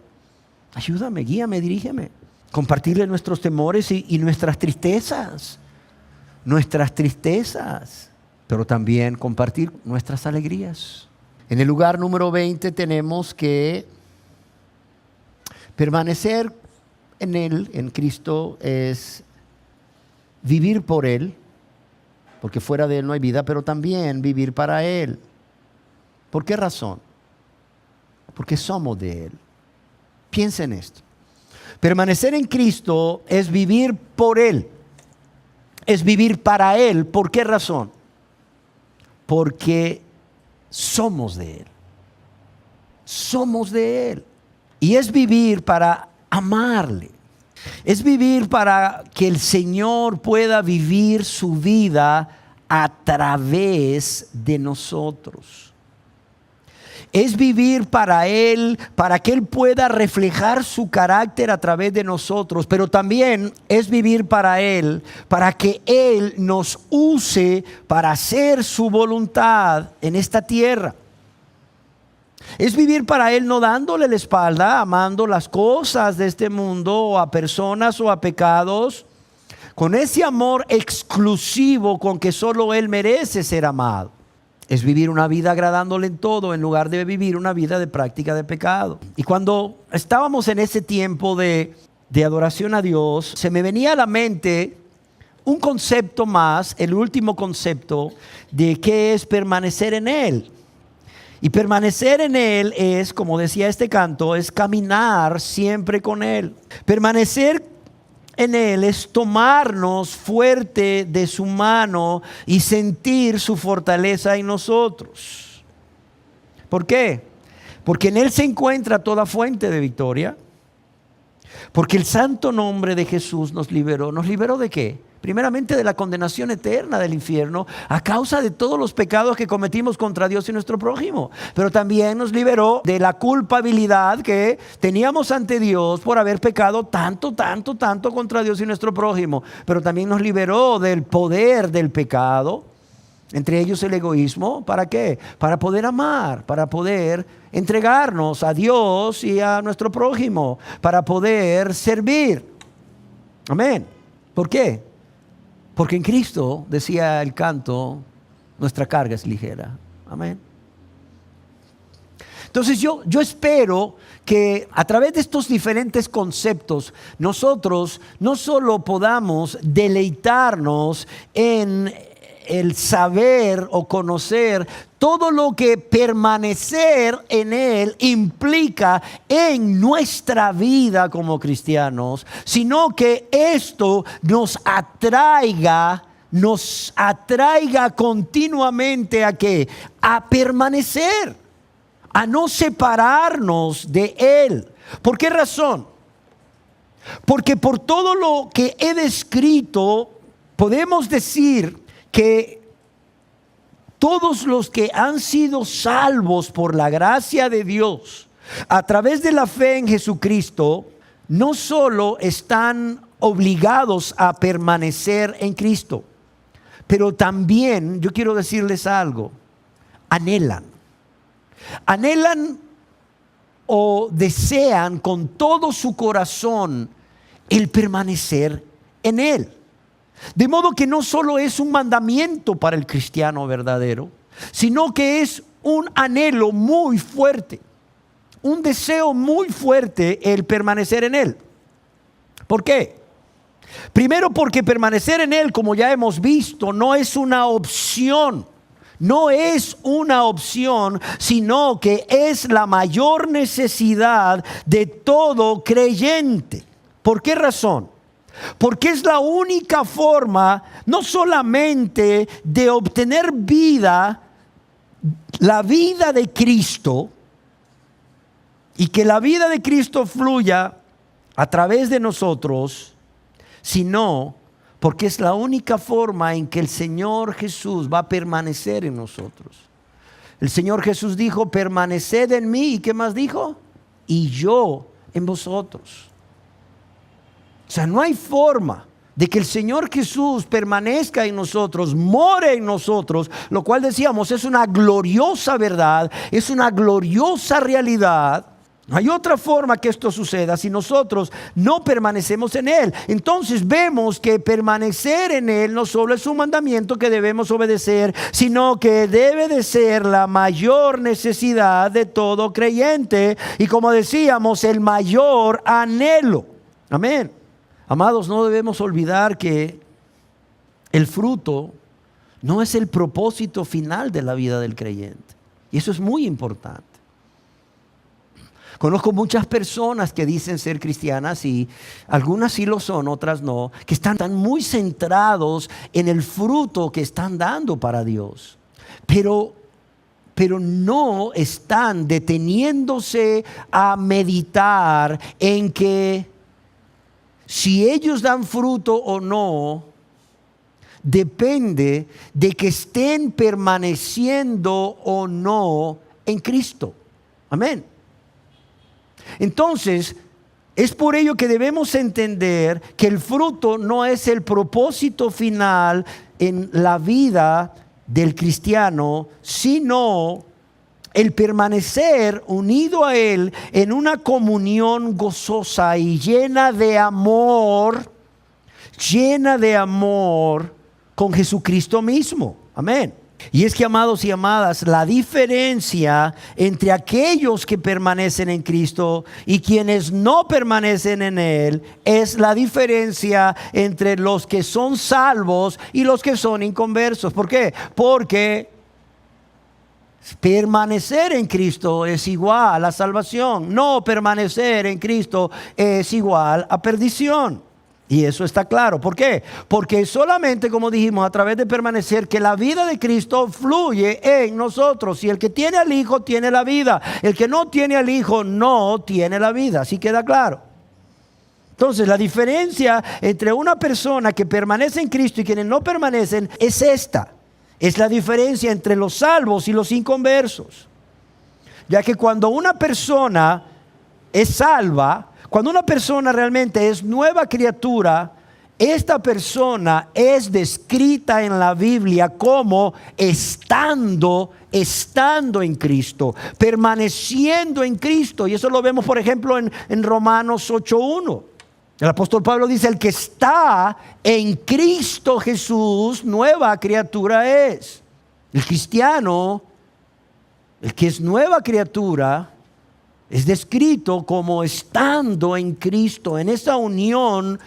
Ayúdame, guíame, dirígeme. Compartirle nuestros temores y nuestras tristezas. Nuestras tristezas, pero también compartir nuestras alegrías. En el lugar número 20 tenemos que permanecer en Él, en Cristo, es vivir por Él, porque fuera de Él no hay vida, pero también vivir para Él. ¿Por qué razón? Porque somos de Él. Piensa en esto. Permanecer en Cristo es vivir por Él. Es vivir para Él. ¿Por qué razón? Porque somos de Él. Somos de Él. Y es vivir para amarle. Es vivir para que el Señor pueda vivir su vida a través de nosotros. Es vivir para Él, para que Él pueda reflejar su carácter a través de nosotros, pero también es vivir para Él, para que Él nos use para hacer su voluntad en esta tierra. Es vivir para Él no dándole la espalda, amando las cosas de este mundo o a personas o a pecados, con ese amor exclusivo con que solo Él merece ser amado. Es vivir una vida agradándole en todo en lugar de vivir una vida de práctica de pecado. Y cuando estábamos en ese tiempo de adoración a Dios, se me venía a la mente un concepto más, el último concepto de qué es permanecer en Él. Y permanecer en Él es, como decía este canto, es caminar siempre con Él. Permanecer en Él es tomarnos fuerte de su mano y sentir su fortaleza en nosotros. ¿Por qué? Porque en Él se encuentra toda fuente de victoria. Porque el santo nombre de Jesús nos liberó. ¿Nos liberó de qué? Primeramente de la condenación eterna del infierno a causa de todos los pecados que cometimos contra Dios y nuestro prójimo. Pero también nos liberó de la culpabilidad que teníamos ante Dios por haber pecado tanto contra Dios y nuestro prójimo. Pero también nos liberó del poder del pecado, entre ellos el egoísmo. ¿Para qué? Para poder amar, para poder entregarnos a Dios y a nuestro prójimo, para poder servir. Amén. ¿Por qué? Porque en Cristo, decía el canto, nuestra carga es ligera. Amén. Entonces yo espero que a través de estos diferentes conceptos nosotros no solo podamos deleitarnos en el saber o conocer todo lo que permanecer en Él implica en nuestra vida como cristianos, sino que esto nos atraiga continuamente ¿a qué? A permanecer, a no separarnos de Él. ¿Por qué razón? Porque por todo lo que he descrito podemos decir que todos los que han sido salvos por la gracia de Dios a través de la fe en Jesucristo, no solo están obligados a permanecer en Cristo, pero también, yo quiero decirles algo, anhelan o desean con todo su corazón el permanecer en Él. De modo que no solo es un mandamiento para el cristiano verdadero, sino que es un anhelo muy fuerte, un deseo muy fuerte el permanecer en Él. ¿Por qué? Primero porque permanecer en Él, como ya hemos visto, no es una opción. No es una opción, sino que es la mayor necesidad de todo creyente. ¿Por qué razón? Porque es la única forma no solamente de obtener vida, la vida de Cristo, y que la vida de Cristo fluya a través de nosotros, sino porque es la única forma en que el Señor Jesús va a permanecer en nosotros. El Señor Jesús dijo: permaneced en mí, ¿y qué más dijo? Y yo en vosotros. O sea, no hay forma de que el Señor Jesús permanezca en nosotros, more en nosotros, lo cual decíamos es una gloriosa verdad, es una gloriosa realidad. No hay otra forma que esto suceda si nosotros no permanecemos en Él. Entonces vemos que permanecer en Él no solo es un mandamiento que debemos obedecer, sino que debe de ser la mayor necesidad de todo creyente. Y como decíamos, el mayor anhelo. Amén. Amados, no debemos olvidar que el fruto no es el propósito final de la vida del creyente. Y eso es muy importante. Conozco muchas personas que dicen ser cristianas y algunas sí lo son, otras no, que están muy centrados en el fruto que están dando para Dios. Pero no están deteniéndose a meditar en que si ellos dan fruto o no, depende de que estén permaneciendo o no en Cristo. Amén. Entonces, es por ello que debemos entender que el fruto no es el propósito final en la vida del cristiano, sino el permanecer unido a Él en una comunión gozosa y llena de amor con Jesucristo mismo. Amén. Y es que, amados y amadas, la diferencia entre aquellos que permanecen en Cristo y quienes no permanecen en Él es la diferencia entre los que son salvos y los que son inconversos. ¿Por qué? Porque Permanecer en Cristo es igual a salvación. No permanecer en Cristo es igual a perdición. Y eso está claro. ¿Por qué? Porque solamente, como dijimos, a través de permanecer, que la vida de Cristo fluye en nosotros. Y el que tiene al Hijo tiene la vida. El que no tiene al Hijo no tiene la vida. Así queda claro. Entonces, la diferencia entre una persona que permanece en Cristo y quienes no permanecen es esta. Es la diferencia entre los salvos y los inconversos. Ya que cuando una persona es salva, cuando una persona realmente es nueva criatura, esta persona es descrita en la Biblia como estando en Cristo, permaneciendo en Cristo. Y eso lo vemos, por ejemplo, en Romanos 8:1. El apóstol Pablo dice: el que está en Cristo Jesús, nueva criatura es. El cristiano, el que es nueva criatura, es descrito como estando en Cristo, en esa unión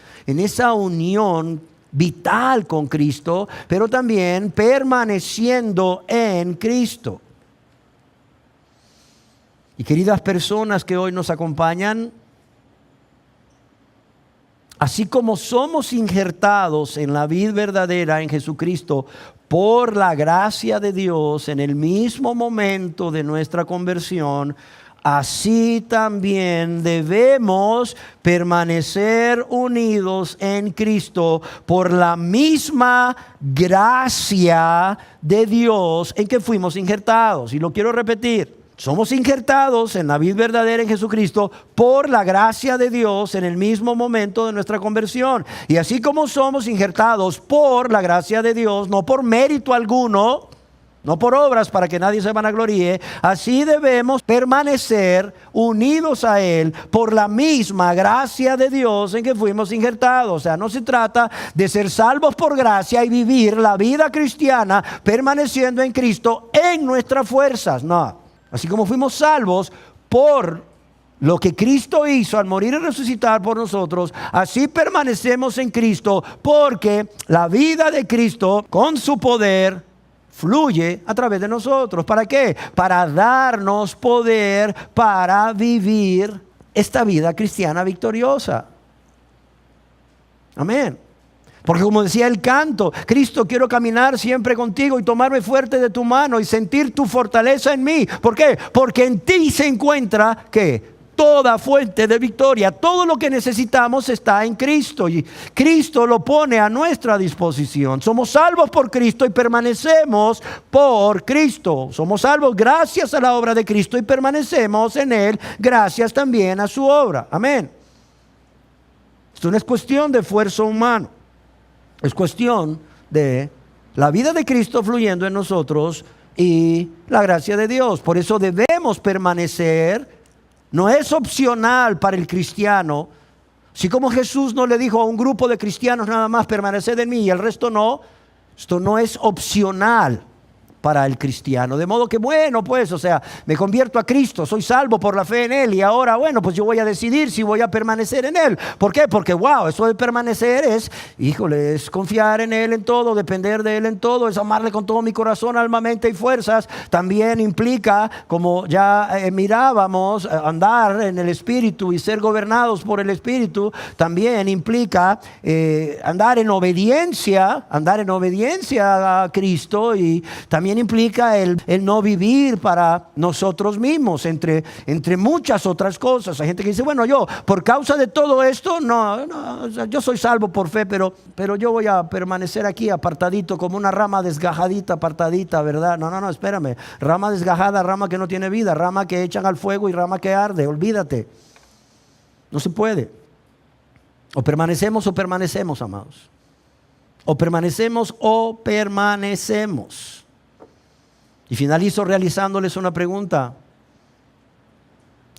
vital con Cristo, pero también permaneciendo en Cristo. Y queridas personas que hoy nos acompañan, así como somos injertados en la vid verdadera en Jesucristo por la gracia de Dios en el mismo momento de nuestra conversión, así también debemos permanecer unidos en Cristo por la misma gracia de Dios en que fuimos injertados. Y lo quiero repetir. Somos injertados en la vid verdadera en Jesucristo por la gracia de Dios en el mismo momento de nuestra conversión. Y así como somos injertados por la gracia de Dios, no por mérito alguno, no por obras para que nadie se vanagloríe, así debemos permanecer unidos a Él por la misma gracia de Dios en que fuimos injertados. O sea, no se trata de ser salvos por gracia y vivir la vida cristiana permaneciendo en Cristo en nuestras fuerzas, no. Así como fuimos salvos por lo que Cristo hizo al morir y resucitar por nosotros, así permanecemos en Cristo porque la vida de Cristo con su poder fluye a través de nosotros. ¿Para qué? Para darnos poder para vivir esta vida cristiana victoriosa. Amén. Porque como decía el canto: Cristo, quiero caminar siempre contigo y tomarme fuerte de tu mano y sentir tu fortaleza en mí. ¿Por qué? Porque en ti se encuentra, ¿qué? Toda fuente de victoria. Todo lo que necesitamos está en Cristo y Cristo lo pone a nuestra disposición. Somos salvos por Cristo y permanecemos por Cristo. Somos salvos gracias a la obra de Cristo y permanecemos en Él gracias también a su obra. Amén. Esto no es cuestión de esfuerzo humano. Es cuestión de la vida de Cristo fluyendo en nosotros y la gracia de Dios. Por eso debemos permanecer. No es opcional para el cristiano. Así como Jesús no le dijo a un grupo de cristianos nada más: permaneced en mí y el resto no. Esto no es opcional para el cristiano. De modo que bueno, pues, o sea, me convierto a Cristo, soy salvo por la fe en Él y ahora, bueno, pues yo voy a decidir si voy a permanecer en Él. ¿Por qué? Porque wow, eso de permanecer es, híjole, es confiar en Él en todo, depender de Él en todo, es amarle con todo mi corazón, alma, mente y fuerzas. También implica, como ya mirábamos, andar en el Espíritu y ser gobernados por el Espíritu. También implica andar en obediencia a Cristo, y también implica el no vivir para nosotros mismos, entre muchas otras cosas. Hay gente que dice: bueno, yo por causa de todo esto, yo soy salvo por fe, pero yo voy a permanecer aquí apartadito como una rama desgajadita, apartadita, ¿verdad? No, espérame. Rama desgajada, rama que no tiene vida, rama que echan al fuego y rama que arde. Olvídate. No se puede. O permanecemos, amados. O permanecemos. Y finalizo realizándoles una pregunta.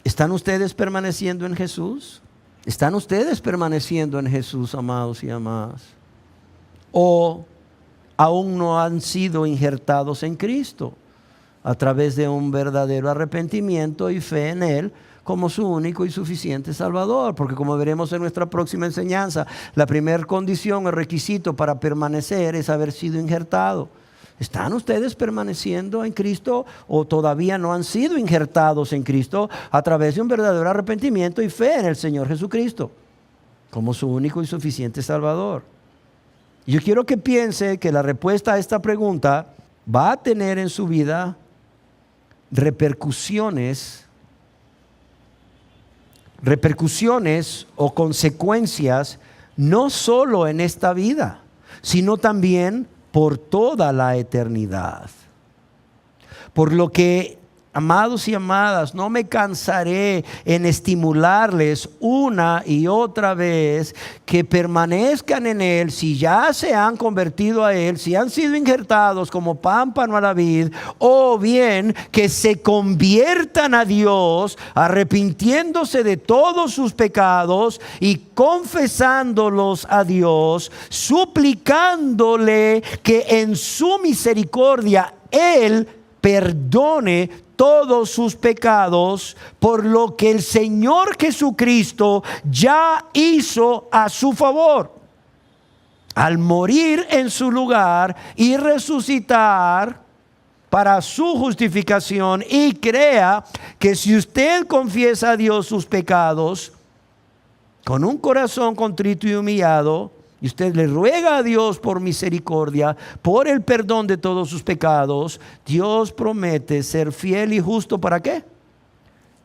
¿Están ustedes permaneciendo en Jesús? ¿Están ustedes permaneciendo en Jesús, amados y amadas? ¿O aún no han sido injertados en Cristo a través de un verdadero arrepentimiento y fe en Él como su único y suficiente Salvador? Porque como veremos en nuestra próxima enseñanza, la primera condición, el requisito para permanecer es haber sido injertado. ¿Están ustedes permaneciendo en Cristo o todavía no han sido injertados en Cristo a través de un verdadero arrepentimiento y fe en el Señor Jesucristo como su único y suficiente Salvador? Yo quiero que piense que la respuesta a esta pregunta va a tener en su vida repercusiones o consecuencias no solo en esta vida, sino también por toda la eternidad. Por lo que, amados y amadas, no me cansaré en estimularles una y otra vez que permanezcan en Él, si ya se han convertido a Él, si han sido injertados como pámpano a la vid, o bien que se conviertan a Dios, arrepintiéndose de todos sus pecados y confesándolos a Dios, suplicándole que en su misericordia Él perdone todos sus pecados, por lo que el Señor Jesucristo ya hizo a su favor al morir en su lugar y resucitar para su justificación. Y crea que si usted confiesa a Dios sus pecados con un corazón contrito y humillado, y usted le ruega a Dios por misericordia, por el perdón de todos sus pecados, Dios promete ser fiel y justo. ¿Para qué?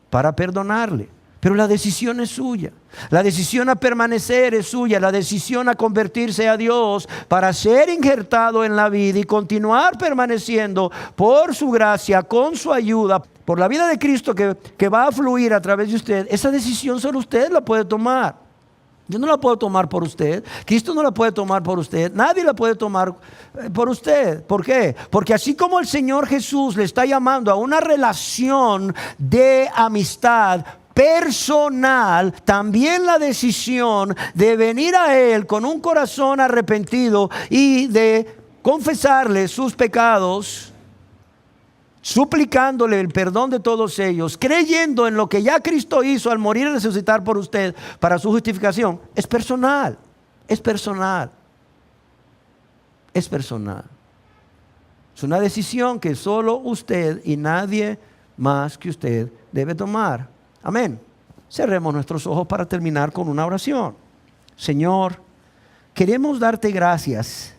Para perdonarle. Pero la decisión es suya. La decisión a permanecer es suya. La decisión a convertirse a Dios para ser injertado en la vida y continuar permaneciendo por su gracia, con su ayuda, por la vida de Cristo que va a fluir a través de usted. Esa decisión solo usted la puede tomar. Yo no la puedo tomar por usted. Cristo no la puede tomar por usted. Nadie la puede tomar por usted. ¿Por qué? Porque así como el Señor Jesús le está llamando a una relación de amistad personal, también la decisión de venir a Él con un corazón arrepentido y de confesarle sus pecados, suplicándole el perdón de todos ellos, creyendo en lo que ya Cristo hizo al morir y resucitar por usted para su justificación, es personal, es personal, es personal. Es una decisión que solo usted y nadie más que usted debe tomar. Amén. Cerremos nuestros ojos para terminar con una oración. Señor, queremos darte gracias,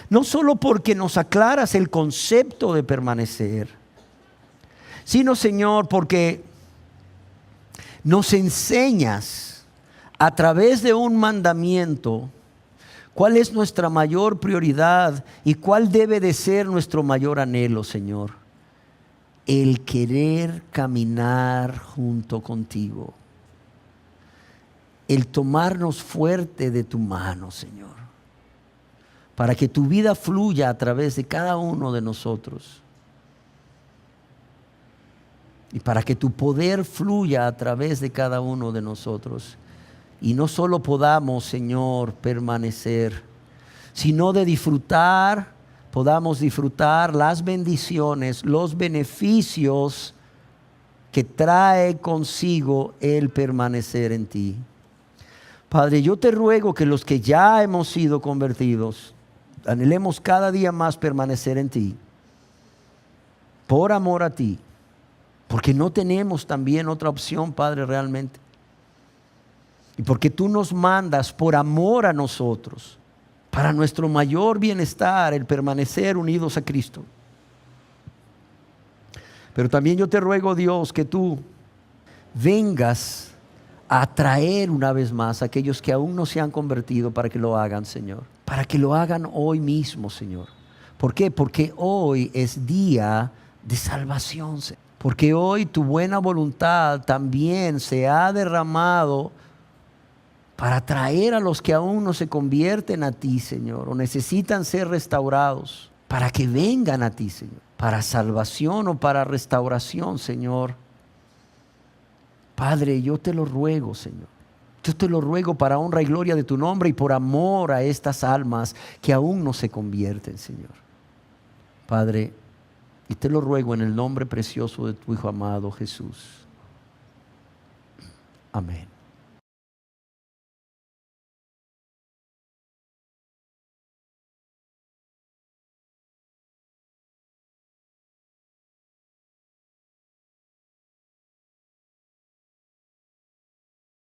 no solo porque nos aclaras el concepto de permanecer, sino, Señor, porque nos enseñas a través de un mandamiento cuál es nuestra mayor prioridad y cuál debe de ser nuestro mayor anhelo, Señor. El querer caminar junto contigo. El tomarnos fuerte de tu mano, Señor, para que tu vida fluya a través de cada uno de nosotros. Y para que tu poder fluya a través de cada uno de nosotros. Y no solo podamos, Señor, permanecer, sino de disfrutar, podamos disfrutar las bendiciones, los beneficios que trae consigo el permanecer en ti. Padre, yo te ruego que los que ya hemos sido convertidos, anhelemos cada día más permanecer en ti, por amor a ti. Porque no tenemos también otra opción, Padre, realmente. Y porque tú nos mandas por amor a nosotros, para nuestro mayor bienestar, el permanecer unidos a Cristo. Pero también yo te ruego, Dios, que tú vengas a atraer una vez más a aquellos que aún no se han convertido para que lo hagan, Señor. Para que lo hagan hoy mismo, Señor. ¿Por qué? Porque hoy es día de salvación, Señor. Porque hoy tu buena voluntad también se ha derramado para traer a los que aún no se convierten a ti, Señor, o necesitan ser restaurados, para que vengan a ti, Señor, para salvación o para restauración, Señor. Padre, yo te lo ruego, Señor. Yo te lo ruego para honra y gloria de tu nombre y por amor a estas almas que aún no se convierten, Señor. Padre, y te lo ruego en el nombre precioso de tu Hijo amado Jesús. Amén.